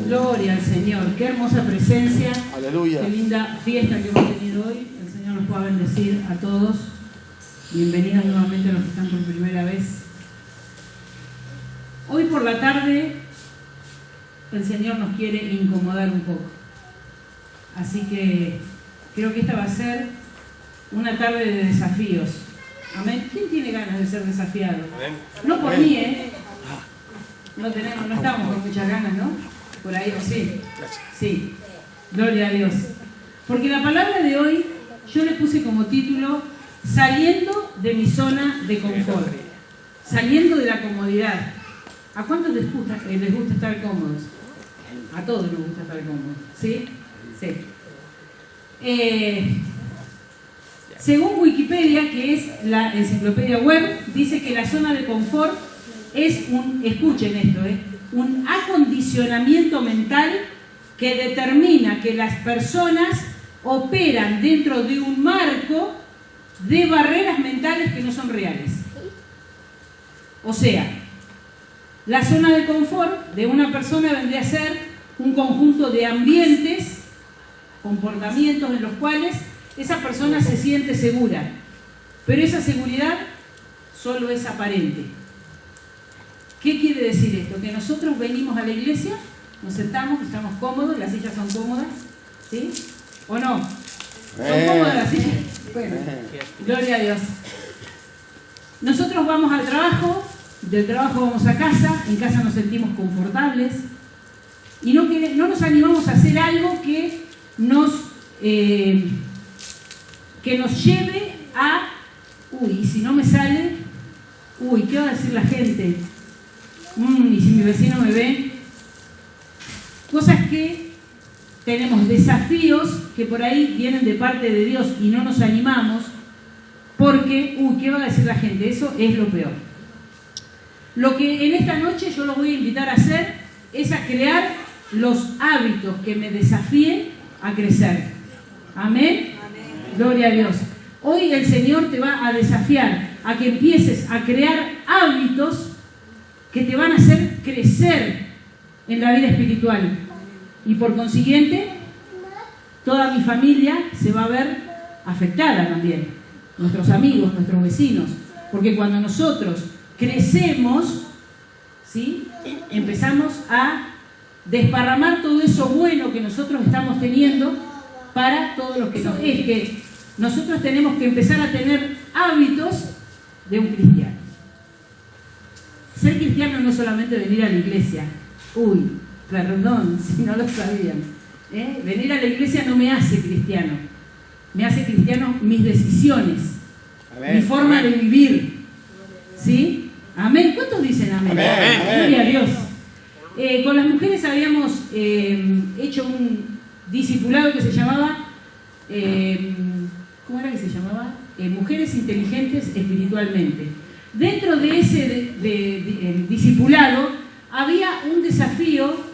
Gloria al Señor. Qué hermosa presencia. Aleluya. Qué linda fiesta que hemos tenido hoy. El Señor nos pueda bendecir a todos. Bienvenidos nuevamente a los que están por primera vez. Hoy por la tarde el Señor nos quiere incomodar un poco. Así que creo que esta va a ser una tarde de desafíos. Amén. ¿Quién tiene ganas de ser desafiado? Amén. No por mí, ¿eh? No estamos con muchas ganas, ¿no? Por ahí, ¿o sí? Sí. Gloria a Dios. Porque la palabra de hoy yo le puse como título Saliendo de mi zona de confort. Saliendo de la comodidad. ¿A cuántos les gusta estar cómodos? A todos nos gusta estar cómodos. ¿Sí? Sí. Según Wikipedia, que es la enciclopedia web, dice que la zona de confort es escuchen esto, un acondicionamiento mental que determina que las personas operan dentro de un marco de barreras mentales que no son reales. O sea, la zona de confort de una persona vendría a ser un conjunto de ambientes, comportamientos en los cuales esa persona se siente segura, pero esa seguridad solo es aparente. ¿Qué quiere decir esto? Que nosotros venimos a la iglesia, nos sentamos, estamos cómodos, las sillas son cómodas, ¿sí? ¿O no? ¿Son cómodas las sillas? Bueno, gloria a Dios. Nosotros vamos al trabajo, del trabajo vamos a casa, en casa nos sentimos confortables y no nos animamos a hacer algo que nos lleve a, uy, si no me sale, uy, ¿qué va a decir la gente? Y si mi vecino me ve. Cosas que tenemos, desafíos que por ahí vienen de parte de Dios y no nos animamos porque, ¿qué va a decir la gente? Eso es lo peor. Lo que en esta noche yo los voy a invitar a hacer es a crear los hábitos que me desafíen a crecer. Amén. Gloria a Dios. Hoy el Señor te va a desafiar a que empieces a crear hábitos que te van a hacer crecer en la vida espiritual. Y por consiguiente, toda mi familia se va a ver afectada también. Nuestros amigos, nuestros vecinos. Porque cuando nosotros crecemos, ¿sí?, empezamos a desparramar todo eso bueno que nosotros estamos teniendo para todos los que nos... Es que nosotros tenemos que empezar a tener hábitos de un cristiano. Ser cristiano no es solamente venir a la iglesia. Uy, perdón si no lo sabían. Venir a la iglesia no me hace cristiano. Me hace cristiano mis decisiones, amén, mi forma de vivir. ¿Sí? Amén. ¿Cuántos dicen amén? Amén. Gloria a Dios. Con las mujeres habíamos hecho un discipulado que se llamaba, ¿cómo era que se llamaba? Mujeres inteligentes espiritualmente. Dentro de ese discipulado había un desafío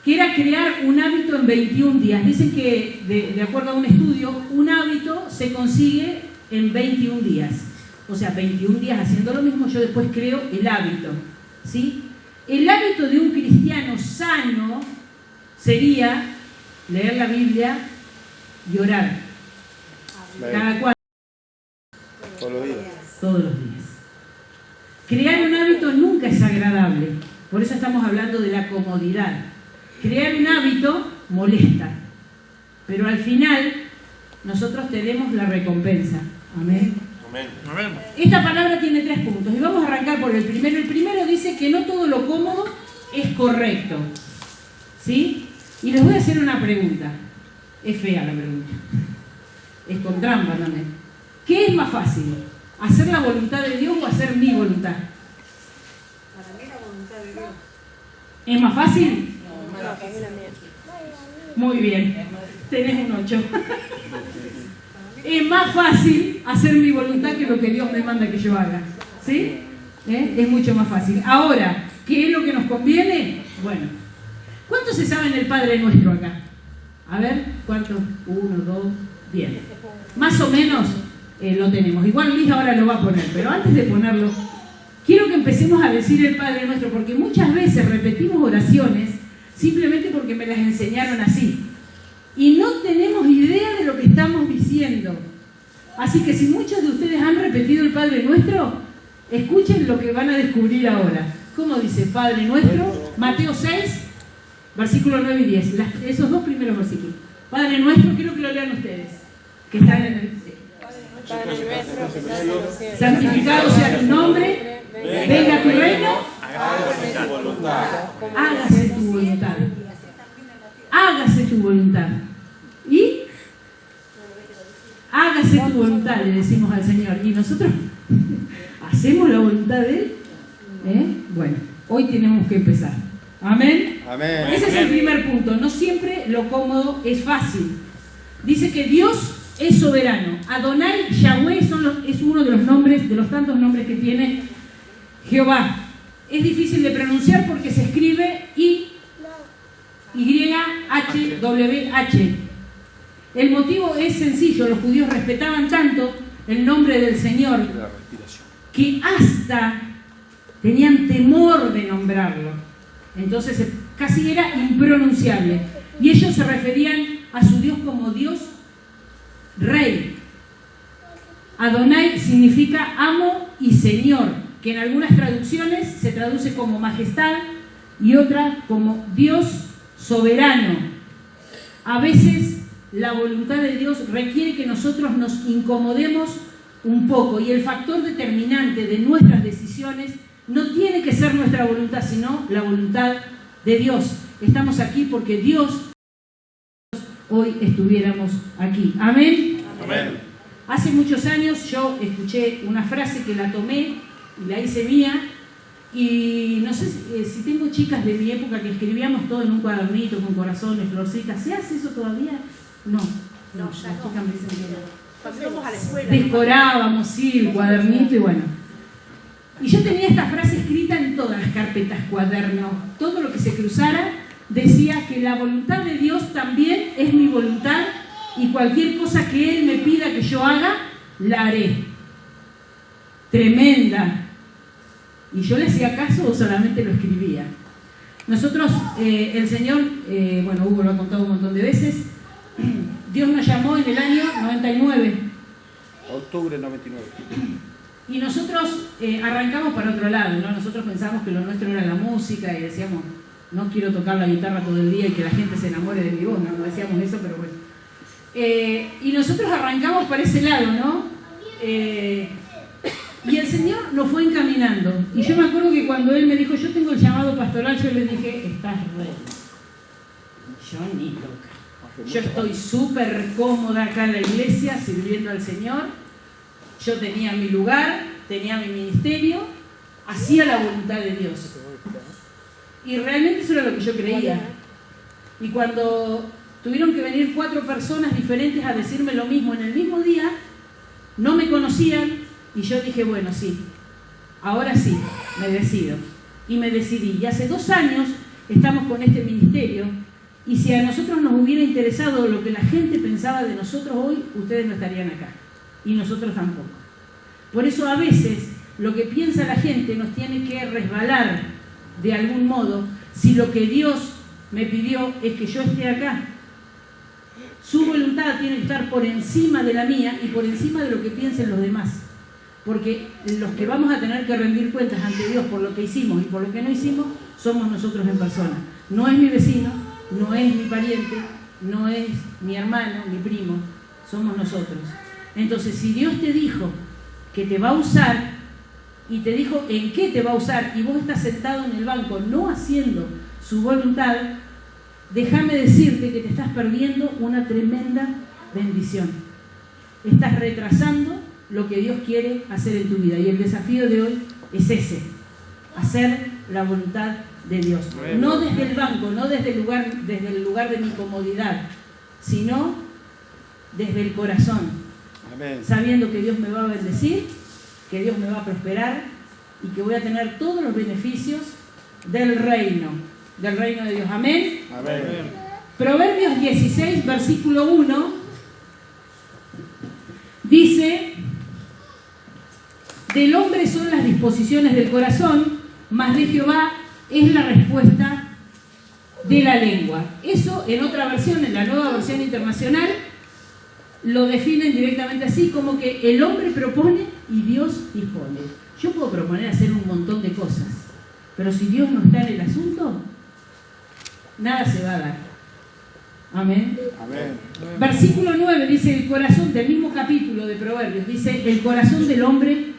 que era crear un hábito en 21 días. Dicen que, de acuerdo a un estudio, un hábito se consigue en 21 días. O sea, 21 días haciendo lo mismo, yo después creo el hábito. ¿Sí? El hábito de un cristiano sano sería leer la Biblia y orar. Cada cual. Todos los días. Todos los días. Crear un hábito nunca es agradable. Por eso estamos hablando de la comodidad. Crear un hábito molesta. Pero al final, nosotros tenemos la recompensa. Amén. Amén. Esta palabra tiene 3 puntos y vamos a arrancar por el primero. El primero dice que no todo lo cómodo es correcto. ¿Sí? Y les voy a hacer una pregunta. Es fea la pregunta. Es con trampa también. ¿Qué es más fácil? ¿Hacer la voluntad de Dios o hacer mi voluntad? Para mí la voluntad de Dios. ¿Es más fácil? No, para mí la mía. Muy bien. Tenés un 8. Es más fácil hacer mi voluntad que lo que Dios me manda que yo haga. ¿Sí? Es mucho más fácil. Ahora, ¿qué es lo que nos conviene? Bueno, ¿cuántos se saben el Padre Nuestro acá? A ver, ¿cuántos? 1, 2, bien. Más o menos lo tenemos. Igual Liz ahora lo va a poner, pero antes de ponerlo, quiero que empecemos a decir el Padre Nuestro, porque muchas veces repetimos oraciones simplemente porque me las enseñaron así. Y no tenemos idea de lo que estamos diciendo. Así que si muchos de ustedes han repetido el Padre Nuestro, escuchen lo que van a descubrir ahora. ¿Cómo dice Padre Nuestro? Mateo 6, versículos 9 y 10. Esos dos primeros versículos. Padre Nuestro, quiero que lo lean ustedes, que están en el... Padre nuestro que estás en los cielos, Santificado sea tu nombre, venga tu reino, Hágase tu voluntad. hágase tu voluntad. Hágase tu voluntad. ¿Y? Hágase tu voluntad, le decimos al Señor. ¿Y nosotros hacemos la voluntad de Él? Bueno, hoy tenemos que empezar. Amén. Amén. Ese es el primer punto. No siempre lo cómodo es fácil. Dice que Dios es soberano. Adonai, Yahweh es uno de los nombres, de los tantos nombres que tiene Jehová. Es difícil de pronunciar porque se escribe YHWH. El motivo es sencillo. Los judíos respetaban tanto el nombre del Señor que hasta tenían temor de nombrarlo. Entonces casi era impronunciable. Y ellos se referían a su Dios como Dios Rey. Adonai significa amo y Señor, que en algunas traducciones se traduce como majestad y otra como Dios soberano. A veces la voluntad de Dios requiere que nosotros nos incomodemos un poco, y el factor determinante de nuestras decisiones no tiene que ser nuestra voluntad, sino la voluntad de Dios. Estamos aquí porque Dios hoy estuviéramos aquí. Amén. Amén. Hace muchos años yo escuché una frase que la tomé y la hice mía, y no sé si tengo chicas de mi época que escribíamos todo en un cuadernito con corazones, florcitas. ¿Se hace eso todavía? No, las chicas me dicen que no. Cuando íbamos a la escuela, Decorábamos, sí, el cuadernito y bueno. Y yo tenía esta frase escrita en todas las carpetas, cuadernos, todo lo que se cruzara, decía que la voluntad de Dios también es mi voluntad, y cualquier cosa que Él me pida que yo haga, la haré. Tremenda. Y yo le hacía caso o solamente lo escribía. Nosotros, el Señor, bueno, Hugo lo ha contado un montón de veces, Dios nos llamó en el año 99. Octubre 99. Y nosotros arrancamos para otro lado, ¿no? Nosotros pensamos que lo nuestro era la música y decíamos, no quiero tocar la guitarra todo el día y que la gente se enamore de mi voz, no decíamos eso, pero bueno. Y nosotros arrancamos para ese lado, ¿no? Y el Señor nos fue encaminando. Y yo me acuerdo que cuando Él me dijo, yo tengo el llamado pastoral, yo le dije, estás re. Yo ni loca. Yo estoy súper cómoda acá en la iglesia, sirviendo al Señor. Yo tenía mi lugar, tenía mi ministerio, hacía la voluntad de Dios. Y realmente eso era lo que yo creía. Y cuando tuvieron que venir 4 personas diferentes a decirme lo mismo en el mismo día, no me conocían, y yo dije, bueno, sí, ahora sí, me decido. Y me decidí. Y hace 2 años estamos con este ministerio, y si a nosotros nos hubiera interesado lo que la gente pensaba de nosotros hoy, ustedes no estarían acá. Y nosotros tampoco. Por eso a veces lo que piensa la gente nos tiene que resbalar de algún modo, si lo que Dios me pidió es que yo esté acá. Su voluntad tiene que estar por encima de la mía y por encima de lo que piensen los demás. Porque los que vamos a tener que rendir cuentas ante Dios por lo que hicimos y por lo que no hicimos, somos nosotros en persona. No es mi vecino, no es mi pariente, no es mi hermano, mi primo, somos nosotros. Entonces, si Dios te dijo que te va a usar y te dijo en qué te va a usar, y vos estás sentado en el banco no haciendo su voluntad, déjame decirte que te estás perdiendo una tremenda bendición. Estás retrasando lo que Dios quiere hacer en tu vida, y el desafío de hoy es ese: hacer la voluntad de Dios. No desde el banco, no desde el lugar de mi comodidad, sino desde el corazón. Amén. Sabiendo que Dios me va a bendecir, que Dios me va a prosperar y que voy a tener todos los beneficios del reino de Dios. Amén. Amén. Proverbios 16, versículo 1, dice: del hombre son las disposiciones del corazón, mas de Jehová es la respuesta de la lengua. Eso en otra versión, en la Nueva Versión Internacional, lo definen directamente así, como que el hombre propone y Dios dispone. Yo puedo proponer hacer un montón de cosas, pero si Dios no está en el asunto, nada se va a dar. Amén. Amén. Versículo 9 dice, el corazón, del mismo capítulo de Proverbios, dice, el corazón del hombre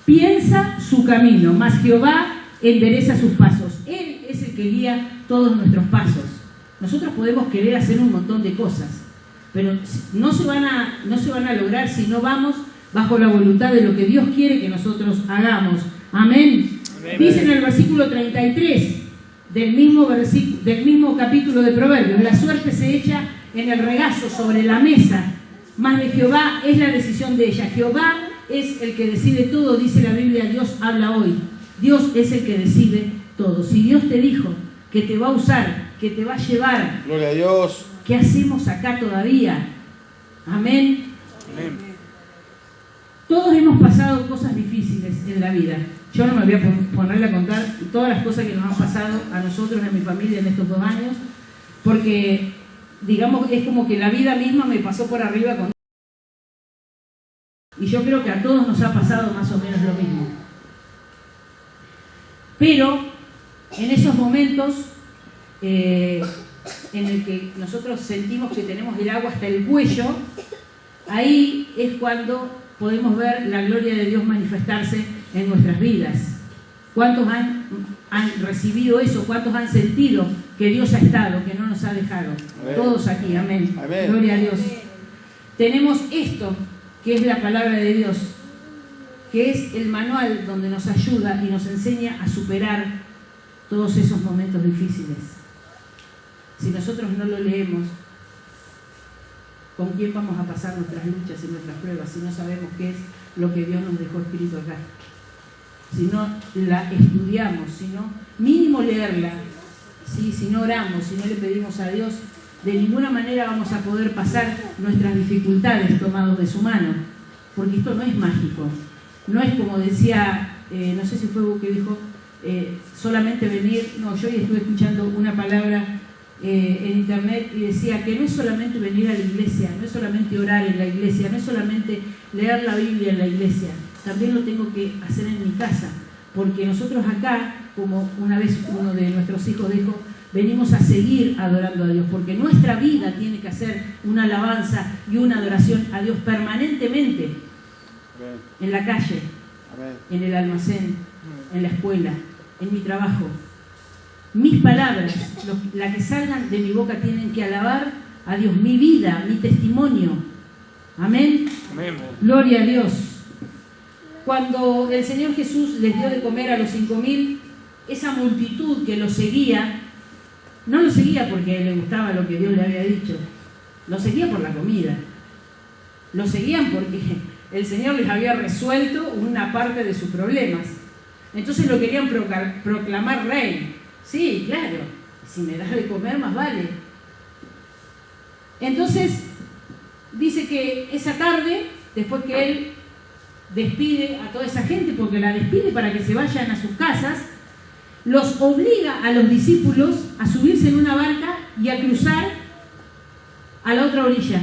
piensa su camino, mas Jehová endereza sus pasos. Él es el que guía todos nuestros pasos. Nosotros podemos querer hacer un montón de cosas, pero no se van a lograr si no vamos bajo la voluntad de lo que Dios quiere que nosotros hagamos. Amén. Amén. Dice en el versículo 33 del mismo capítulo de Proverbios, la suerte se echa en el regazo sobre la mesa, mas de Jehová es la decisión de ella. Jehová es el que decide todo, dice la Biblia, Dios habla hoy. Dios es el que decide todo. Si Dios te dijo que te va a usar, que te va a llevar, gloria a Dios, ¿qué hacemos acá todavía? Amén. Amén. Todos hemos pasado cosas difíciles en la vida. Yo no me voy a ponerle a contar todas las cosas que nos han pasado a nosotros, a mi familia en estos 2 años, porque, digamos, es como que la vida misma me pasó por arriba con... Y yo creo que a todos nos ha pasado más o menos lo mismo. Pero, en esos momentos en el que nosotros sentimos que tenemos el agua hasta el cuello, ahí es cuando podemos ver la gloria de Dios manifestarse en nuestras vidas. ¿Cuántos han recibido eso? ¿Cuántos han sentido que Dios ha estado, que no nos ha dejado? Amén. Todos aquí, amén. Amén. Gloria a Dios. Amén. Tenemos esto, que es la palabra de Dios, que es el manual donde nos ayuda y nos enseña a superar todos esos momentos difíciles. Si nosotros no lo leemos, ¿con quién vamos a pasar nuestras luchas y nuestras pruebas si no sabemos qué es lo que Dios nos dejó escrito acá? Si no la estudiamos, si no mínimo leerla, ¿sí? Si no oramos, si no le pedimos a Dios, de ninguna manera vamos a poder pasar nuestras dificultades tomados de su mano, porque esto no es mágico. No es como decía, no sé si fue Hugo que dijo, solamente venir. No, yo hoy estuve escuchando una palabra en internet y decía que no es solamente venir a la iglesia, no es solamente orar en la iglesia, no es solamente leer la Biblia en la iglesia, también lo tengo que hacer en mi casa, porque nosotros acá, como una vez uno de nuestros hijos dijo, venimos a seguir adorando a Dios, porque nuestra vida tiene que hacer una alabanza y una adoración a Dios permanentemente. Amén. En la calle, amén, en el almacén, en la escuela, en mi trabajo. Mis palabras, las que salgan de mi boca, tienen que alabar a Dios, mi vida, mi testimonio. Amén. Amén. Gloria a Dios. Cuando el Señor Jesús les dio de comer a los 5.000, esa multitud que lo seguía, no lo seguía porque le gustaba lo que Dios le había dicho, lo seguía por la comida. Lo seguían porque el Señor les había resuelto una parte de sus problemas. Entonces lo querían proclamar rey. Sí, claro, si me das de comer más vale. Entonces dice que esa tarde, después que Él despide a toda esa gente, porque la despide para que se vayan a sus casas, los obliga a los discípulos a subirse en una barca y a cruzar a la otra orilla.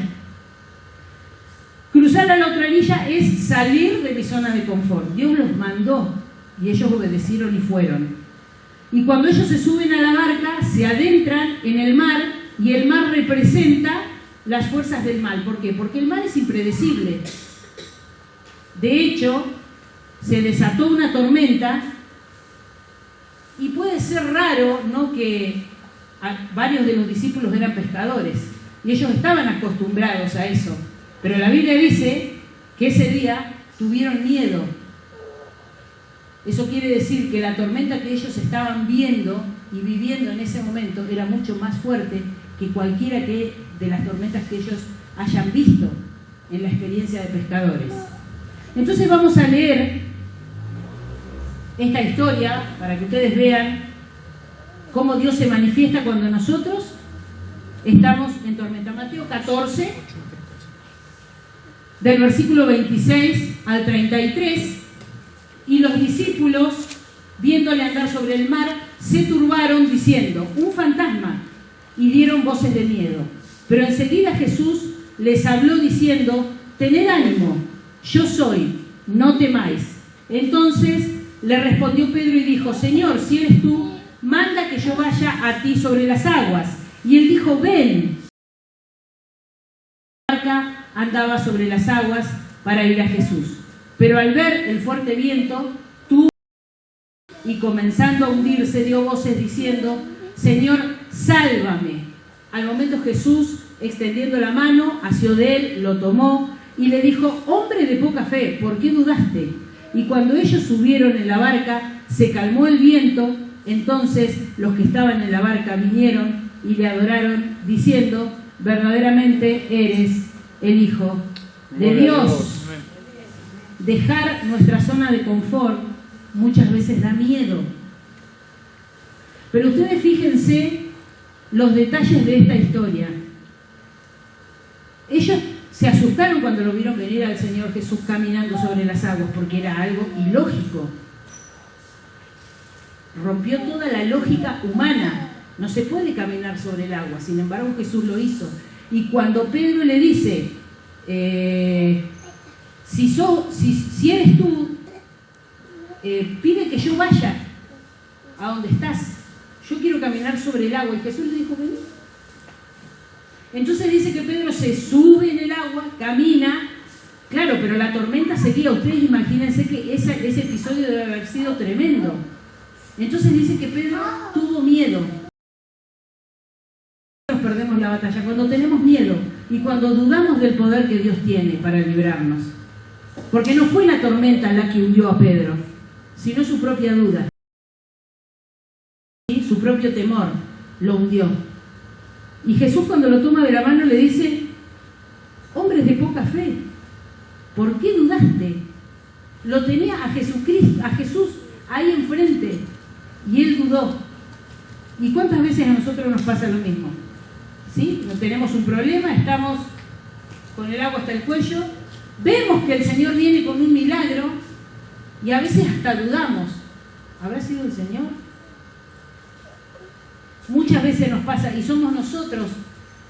Cruzar a la otra orilla es salir de mi zona de confort. Dios los mandó y ellos obedecieron y fueron. Y cuando ellos se suben a la barca, se adentran en el mar, y el mar representa las fuerzas del mal. ¿Por qué? Porque el mar es impredecible. De hecho, se desató una tormenta, y puede ser raro, ¿no?, que varios de los discípulos eran pescadores, y ellos estaban acostumbrados a eso. Pero la Biblia dice que ese día tuvieron miedo. Eso quiere decir que la tormenta que ellos estaban viendo y viviendo en ese momento era mucho más fuerte que cualquiera de las tormentas que ellos hayan visto en la experiencia de pescadores. Entonces vamos a leer esta historia para que ustedes vean cómo Dios se manifiesta cuando nosotros estamos en tormenta. Mateo 14, del versículo 26 al 33. Y los discípulos, viéndole andar sobre el mar, se turbaron diciendo: un fantasma. y dieron voces de miedo. Pero enseguida Jesús les habló diciendo: tened ánimo, yo soy, no temáis. Entonces le respondió Pedro y dijo: Señor, si eres tú, manda que yo vaya a ti sobre las aguas. Y él dijo: ven. La barca andaba sobre las aguas para ir a Jesús. Pero al ver el fuerte viento, tuvo y comenzando a hundirse, dio voces diciendo: Señor, sálvame. Al momento Jesús, extendiendo la mano, asió de él, lo tomó y le dijo: hombre de poca fe, ¿por qué dudaste? Y cuando ellos subieron en la barca, se calmó el viento. Entonces los que estaban en la barca vinieron y le adoraron, diciendo: verdaderamente eres el Hijo de Dios. Dejar nuestra zona de confort muchas veces da miedo. Pero ustedes fíjense los detalles de esta historia. Ellos se asustaron cuando lo vieron venir al Señor Jesús caminando sobre las aguas, porque era algo ilógico. Rompió toda la lógica humana. No se puede caminar sobre el agua, sin embargo Jesús lo hizo. Y cuando Pedro le dice: si eres tú, pide que yo vaya a donde estás. Yo quiero caminar sobre el agua. Y Jesús le dijo: vení. Entonces dice que Pedro se sube en el agua, camina. Claro, pero la tormenta seguía. Ustedes imagínense que ese episodio debe haber sido tremendo. Entonces dice que Pedro tuvo miedo. Nosotros perdemos la batalla cuando tenemos miedo y cuando dudamos del poder que Dios tiene para librarnos. Porque no fue la tormenta la que hundió a Pedro, sino su propia duda. ¿Sí? Su propio temor lo hundió. Y Jesús, cuando lo toma de la mano, le dice: hombres de poca fe, ¿por qué dudaste? Lo tenía a Jesucristo, a Jesús ahí enfrente, y él dudó. ¿Y cuántas veces a nosotros nos pasa lo mismo? ¿Sí? Tenemos un problema, estamos con el agua hasta el cuello, vemos que el Señor viene con un milagro y a veces hasta dudamos: ¿habrá sido el Señor? Muchas veces nos pasa, y somos nosotros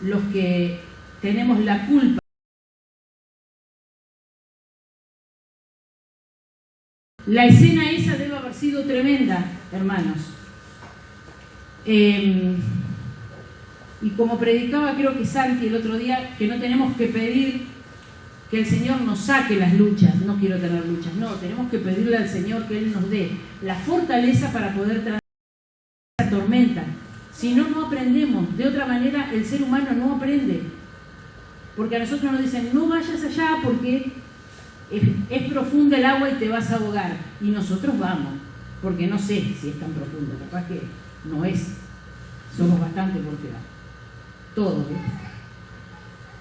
los que tenemos la culpa. La escena esa debe haber sido tremenda, hermanos. Y como predicaba creo que Santi el otro día, que no tenemos que pedir que el Señor nos saque las luchas. No quiero tener luchas, no, tenemos que pedirle al Señor que Él nos dé la fortaleza para poder transitar esa tormenta. Si no, no aprendemos. De otra manera, el ser humano no aprende. Porque a nosotros nos dicen: no vayas allá porque es profunda el agua y te vas a ahogar. Y nosotros vamos, porque no sé si es tan profundo. Capaz que no es. Somos bastante porfiados. Todos.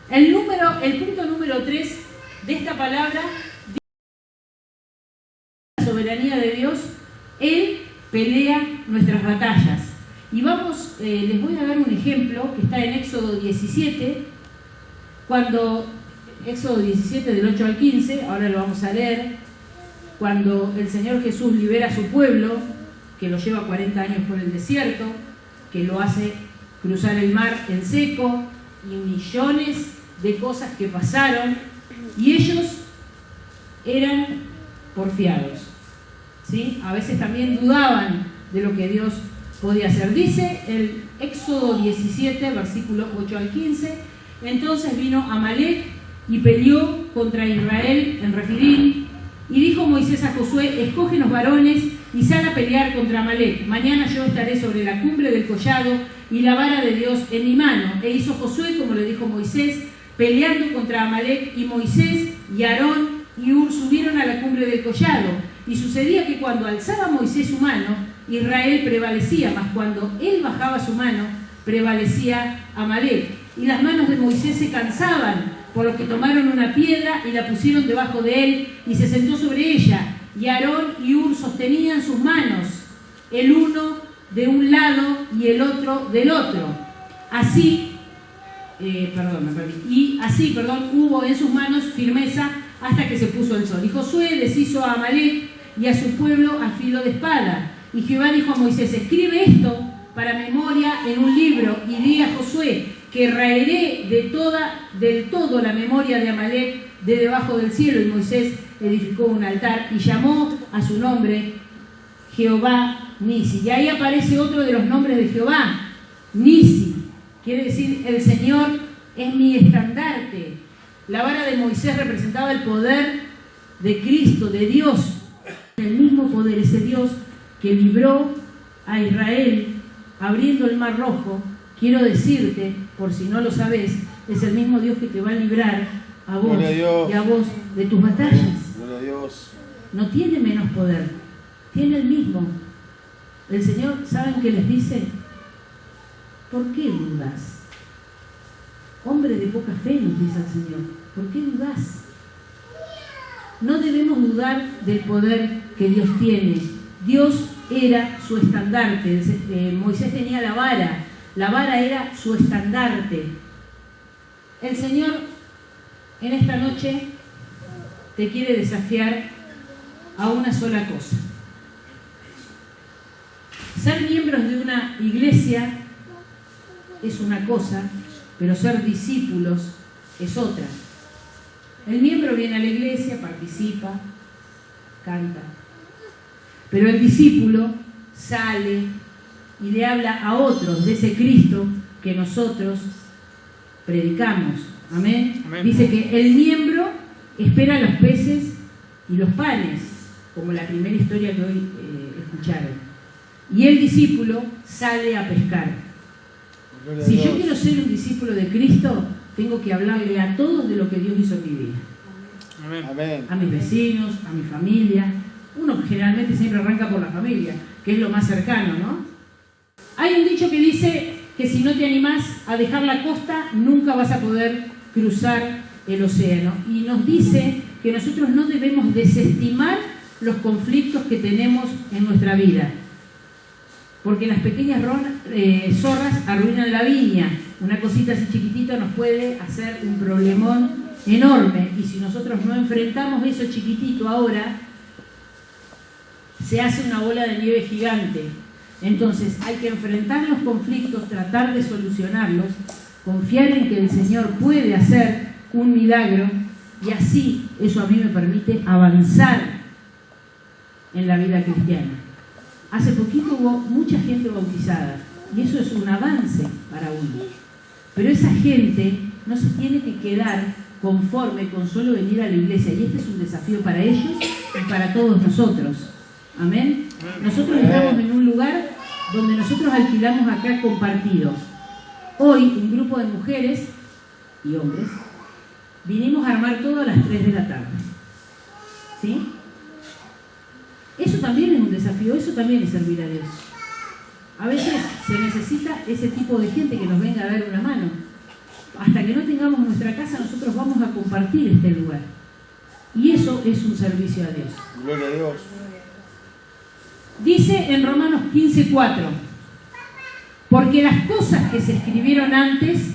El punto número 3 de esta palabra, la soberanía de Dios. Él pelea nuestras batallas. Y vamos, les voy a dar un ejemplo que está en Éxodo 17, Éxodo 17 del 8 al 15, ahora lo vamos a leer, cuando el Señor Jesús libera a su pueblo, que lo lleva 40 años por el desierto, que lo hace cruzar el mar en seco, y millones de cosas que pasaron, y ellos eran porfiados, ¿sí? A veces también dudaban de lo que Dios podía hacer. Dice el Éxodo 17, versículos 8 al 15: entonces vino Amalec y peleó contra Israel en Refidim, y dijo Moisés a Josué: escógenos varones y sal a pelear contra Amalec. Mañana yo estaré sobre la cumbre del collado y la vara de Dios en mi mano. E hizo Josué como le dijo Moisés, peleando contra Amalec, y Moisés y Aarón y Hur subieron a la cumbre del collado. Y sucedía que cuando alzaba Moisés su mano, Israel prevalecía, mas cuando él bajaba su mano, prevalecía Amalec. Y las manos de Moisés se cansaban, por lo que tomaron una piedra y la pusieron debajo de él, y se sentó sobre ella. Y Aarón y Hur sostenían sus manos, el uno de un lado y el otro del otro. Así, hubo en sus manos firmeza hasta que se puso el sol. Y Josué deshizo a Amalec y a su pueblo a filo de espada. Y Jehová dijo a Moisés: escribe esto para memoria en un libro, y di a Josué que raeré del todo la memoria de Amalek de debajo del cielo. Y Moisés edificó un altar y llamó a su nombre Jehová Nisi. Y ahí aparece otro de los nombres de Jehová, Nisi. Quiere decir, el Señor es mi estandarte. La vara de Moisés representaba el poder de Cristo, de Dios. El mismo poder, ese Dios que libró a Israel abriendo el Mar Rojo, quiero decirte, por si no lo sabes, es el mismo Dios que te va a librar a vos y a vos de tus batallas. Gloria a Dios. No tiene menos poder, tiene el mismo. El Señor, ¿saben qué les dice? ¿Por qué dudas? Hombre de poca fe, nos dice el Señor. ¿Por qué dudas? No debemos dudar del poder que Dios tiene. Dios era su estandarte. Moisés tenía la vara era su estandarte. El Señor en esta noche te quiere desafiar a una sola cosa. Ser miembros de una iglesia es una cosa, pero ser discípulos es otra. El miembro viene a la iglesia, participa, canta. Pero el discípulo sale y le habla a otros de ese Cristo que nosotros predicamos. Amén. Amén. Dice que el miembro espera los peces y los panes, como la primera historia que hoy escucharon. Y el discípulo sale a pescar. Si yo quiero ser un discípulo de Cristo, tengo que hablarle a todos de lo que Dios hizo en mi vida. Amén. Amén. A mis vecinos, a mi familia. Uno generalmente siempre arranca por la familia, que es lo más cercano, ¿no? Hay un dicho que dice que si no te animás a dejar la costa, nunca vas a poder cruzar el océano. Y nos dice que nosotros no debemos desestimar los conflictos que tenemos en nuestra vida. Porque las pequeñas zorras arruinan la viña. Una cosita así chiquitita nos puede hacer un problemón enorme. Y si nosotros no enfrentamos eso chiquitito ahora, se hace una bola de nieve gigante. Entonces hay que enfrentar los conflictos, tratar de solucionarlos, confiar en que el Señor puede hacer un milagro, y así eso a mí me permite avanzar en la vida cristiana. Hace poquito hubo mucha gente bautizada y eso es un avance para uno. Pero esa gente no se tiene que quedar conforme con solo venir a la iglesia, y este es un desafío para ellos y para todos nosotros. Amén. Nosotros estamos en un lugar donde nosotros alquilamos acá compartidos. Hoy un grupo de mujeres y hombres vinimos a armar todo a las 3 de la tarde. ¿Sí? Eso también es un desafío, eso también es servir a Dios. A veces se necesita ese tipo de gente que nos venga a dar una mano. Hasta que no tengamos nuestra casa, nosotros vamos a compartir este lugar. Y eso es un servicio a Dios. Gloria a Dios. Dice en Romanos 15:4, porque las cosas que se escribieron antes,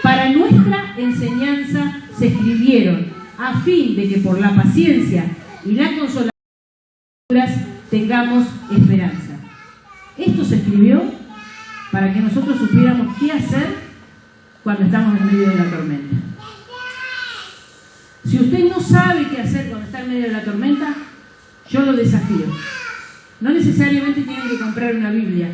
para nuestra enseñanza se escribieron, a fin de que por la paciencia y la consolación tengamos esperanza. Esto se escribió para que nosotros supiéramos qué hacer cuando estamos en medio de la tormenta. Si usted no sabe qué hacer cuando está en medio de la tormenta, yo lo desafío. No necesariamente tienen que comprar una Biblia.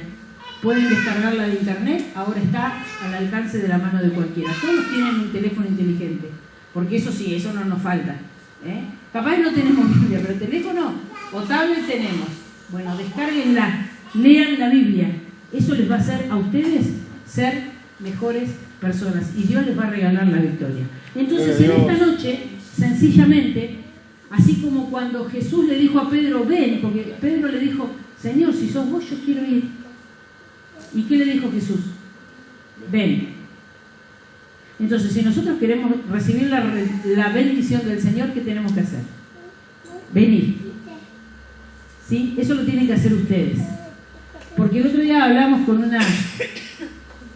Pueden descargarla de internet, ahora está al alcance de la mano de cualquiera. Todos tienen un teléfono inteligente, porque eso sí, eso no nos falta. Capaz no tenemos Biblia, pero teléfono o tablet tenemos. Bueno, descárguenla, lean la Biblia. Eso les va a hacer a ustedes ser mejores personas y Dios les va a regalar la victoria. Entonces, en esta noche, sencillamente, así como cuando Jesús le dijo a Pedro, ven, porque Pedro le dijo, Señor, si sos vos, yo quiero ir. ¿Y qué le dijo Jesús? Ven. Entonces, si nosotros queremos recibir la bendición del Señor, ¿qué tenemos que hacer? Venir. ¿Sí? Eso lo tienen que hacer ustedes. Porque el otro día hablamos con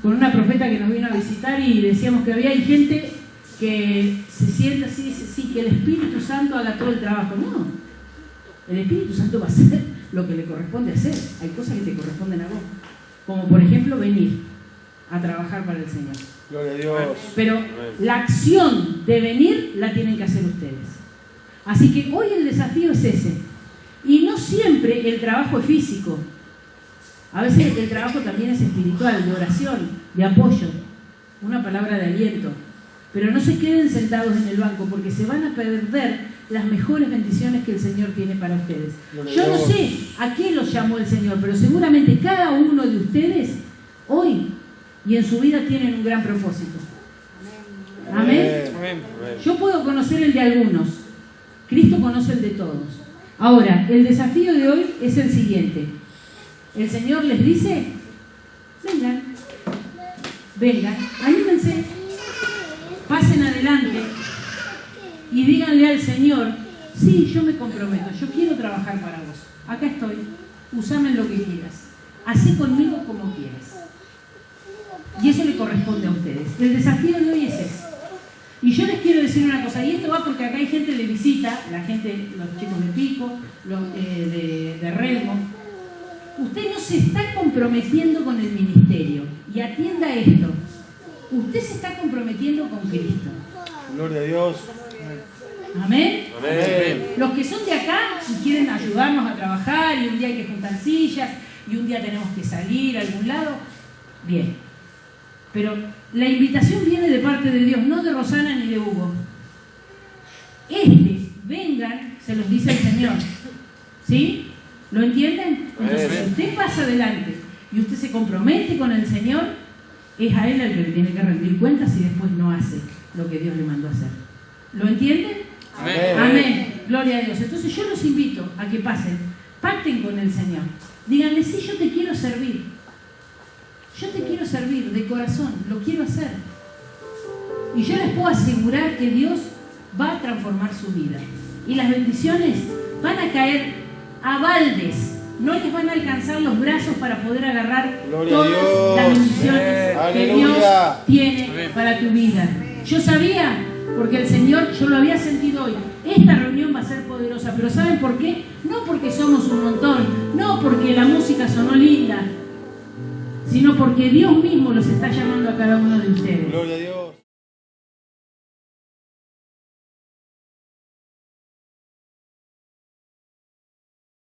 una profeta que nos vino a visitar y decíamos que hay gente que se siente así, dice, sí, que el Espíritu Santo haga todo el trabajo. No, el Espíritu Santo va a hacer lo que le corresponde hacer. Hay cosas que te corresponden a vos. como por ejemplo venir a trabajar para el Señor. Gloria a Dios. Pero la acción de venir la tienen que hacer ustedes. Así que hoy el desafío es ese. Y no siempre el trabajo es físico. A veces el trabajo también es espiritual, de oración, de apoyo, una palabra de aliento. Pero no se queden sentados en el banco porque se van a perder las mejores bendiciones que el Señor tiene para ustedes. Yo no sé a qué los llamó el Señor, pero seguramente cada uno de ustedes hoy y en su vida tienen un gran propósito. Amén. Yo puedo conocer el de algunos. Cristo conoce el de todos. Ahora, el desafío de hoy es el siguiente. El Señor les dice, vengan, anímense, pasen adelante y díganle al Señor, sí, yo me comprometo, yo quiero trabajar para vos. Acá estoy, usame en lo que quieras. Hacé conmigo como quieras. Y eso le corresponde a ustedes. El desafío de hoy es ese. Y yo les quiero decir una cosa, y esto va porque acá hay gente de visita, la gente, los chicos de Pico, los de Relmo. Usted no se está comprometiendo con el ministerio. Y atienda esto. Usted se está comprometiendo con Cristo. Gloria a Dios. ¿Amén? Amén. Los que son de acá y quieren ayudarnos a trabajar y un día hay que juntar sillas y un día tenemos que salir a algún lado, bien. Pero la invitación viene de parte de Dios, no de Rosana ni de Hugo. Vengan, se los dice el Señor. ¿Sí? ¿Lo entienden? Entonces, si usted pasa adelante y usted se compromete con el Señor, es a Él al que le tiene que rendir cuentas y después no hace lo que Dios le mandó a hacer. ¿Lo entienden? Amén. Amén. Gloria a Dios. Entonces yo los invito a que pasen, pacten con el Señor. Díganle, sí, yo te quiero servir. Yo te quiero servir de corazón, lo quiero hacer. Y yo les puedo asegurar que Dios va a transformar su vida. Y las bendiciones van a caer a baldes. No les van a alcanzar los brazos para poder agarrar todas las bendiciones que Dios tiene para tu vida. Yo sabía, porque el Señor, yo lo había sentido hoy, esta reunión va a ser poderosa. Pero ¿saben por qué? No porque somos un montón, no porque la música sonó linda, sino porque Dios mismo los está llamando a cada uno de ustedes. Gloria a Dios.